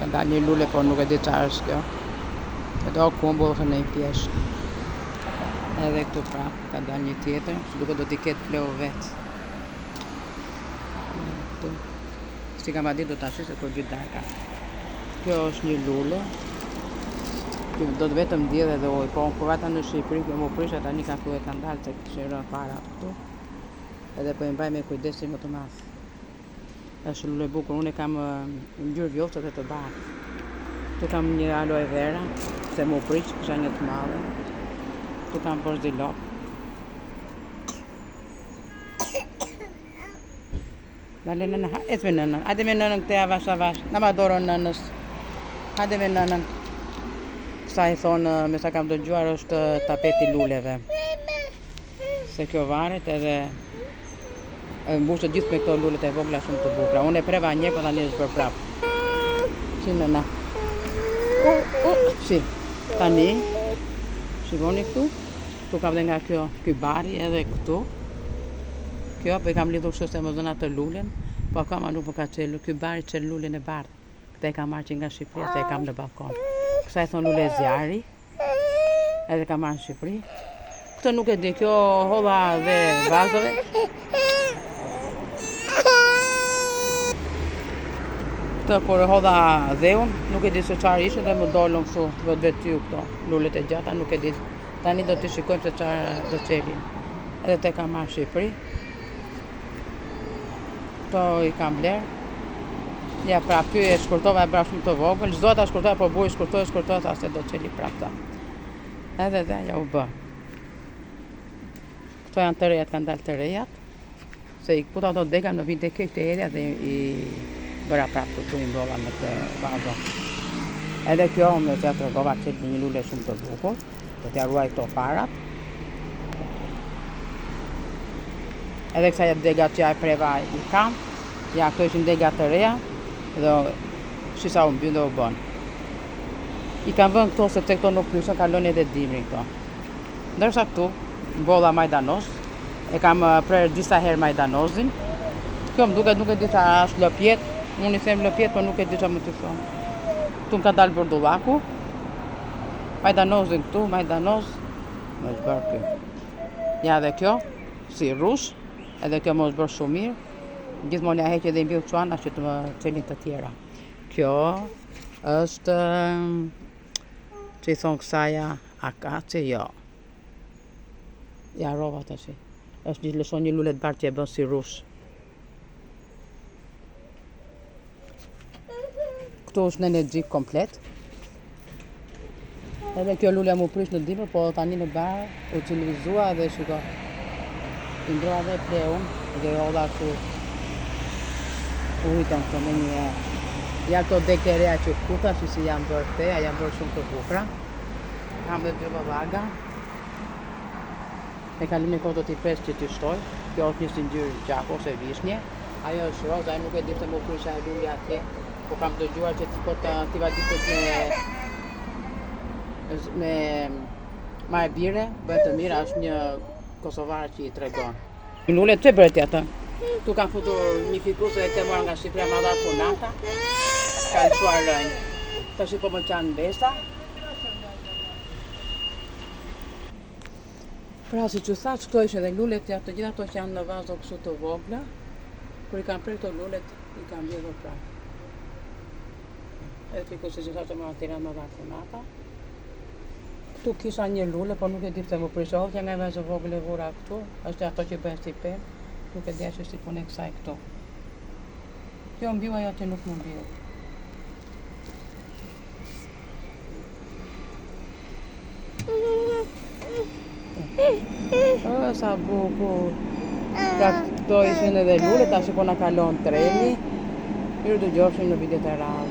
Ka dalë një lule, por nuk e di çfarë është kjo. E do kumbull ose një pjesë. Edhe këtu prap ka dalë një tjetër, që duke do t'i ketë fleu vetë. Si kam adit do t'a shisë kur gjithë darka. Kjo është një lule. Kjo do të vetëm djedhe dhe ujë, po kur ata në Shqipëri, kjo më prish, ata një ka ku e kanë dalë, se kështë rënë para këtu. Edhe po e mbaj me kujdesi më të madh. Është lule bukur, unë e kam ngjyrë vjollcët e të bardhë. Tu kam një aloe vera, se më prish, kisha një të madhe. Tu kam borzilok. Dale nëna, ecë me nënën. Hajde me nënën këte avash. Na ma dorën nënës. Hajde me nënën. Kësa i thonë, me sa kam dëgjuar, është tapeti luleve. Se kjo varet edhe mbushët gjithë me këto lullet e vogla shumë të bukura. Unë e preva një, po tani është për prap. Si nëna. Si. Tani. Shikoni këtu. Këtu kam dhe nga kjo bari edhe këtu. Kjo, po i kam lidhur kështu se më zona të lulen. Po kam nuk më ka qellu. Ky bari qelë lulen e bardhë. Këta e kam marrë që nga Shqipëria, se e kam në balkon. Kësa e thonë lule zjari. Edhe kam marrë në Shqipëri. Këtë nuk e di, kjo hodha dhe vazove. Këtë kur hodha dheun, nuk e di se çfarë ishte dhe më dolën kështu vetë ty këto lulet e gjata, nuk e di. Tani do t'i shikojmë se çfarë do çelin. Edhe te kam marrë në Shqipëri. Këto i kam bler. Ja pra ky e shkurtova e bra shumë të vogël. Çdo ta shkurtoj, po buri shkurtoj sa se do çeli prapta. Edhe dhe ja u bë. Këto janë të rejat, kanë dalë të rejat. Se i këputa ato dega në vinte këtë erja dhe i bëra prapë këtu i mbrova në të vazo. Edhe kjo me që të regova që një lule shumë të bukur. Do t'ja ruaj këto parat. Edhe kësa dega që ja e preva i kam. Ja këto ishin dega të reja. Dhe shisa u mbynë dhe u bënë. I kam vënë këto sepse këto nuk plysën, kalon edhe dimri këto. Ndërsa këtu, mbolla majdanos. E kam prerë disa herë majdanozin. Kjo më duket nuk e di sa është lëpjet. Unë i them lëpjet, po nuk e di sa më të shumë. Këtu më ka dalë burdullaku. Majdanozin këtu, majdanos. Më është bërë kjo. Ja dhe kjo, si rush. Edhe kjo më është bërë shumë mirë. Gjithmonë ja heqë dhe i mbyll çuana që të më çelin të tjera. Kjo është që i thonë kësaja akace, jo. Ja rova tash. Është një lëshon një lule të bardhë që e bën si rush. Këtu është në energji komplet. Edhe kjo lule mu prish në dimër, po tani në barë utilizua dhe shiko. I ndroa dhe pleun dhe hodha këtu ujtën këto me një. Ja këto dek të reja që kuta, që si janë bërë këteja, janë bërë shumë të bukra. Kam dhe dy vëllaga. E kalim një kohë do t'i pres që t'i shtoj. Kjo është një si ngjyrë gjako ose vishnje. Ajo është roza, nuk e di se më prisha e lulja atje. Po kam dëgjuar që t'i va ditët me ma e bire, bëhet të mira, është një kosovar që i tregon. Lule të bëret atë. Tu kam futur një fikus e këtë mora nga Shqipëria ma dha punata. Ka lëshuar rënjë. Tash po më qanë besa. Pra si që thash, këto ishe dhe lulet të gjitha ato që janë në vazo kështu të vogla. Kur i kam prej këto lulet, i kam lidhur pra. E fikus që thash të mora tira ma dha punata. Këtu kisha një lule, po nuk e di pse më prishohet, që nga e vazo vogël e vura këtu. Është ato që bëhen si pen. Nuk e dhja që si pune kësaj këto. Kjo mbiu ajo që nuk më mbiu. Sa bukur. Ka këto ishin edhe lule, tash po na kalon treni. Mirë dëgjofshim në videot e radhës.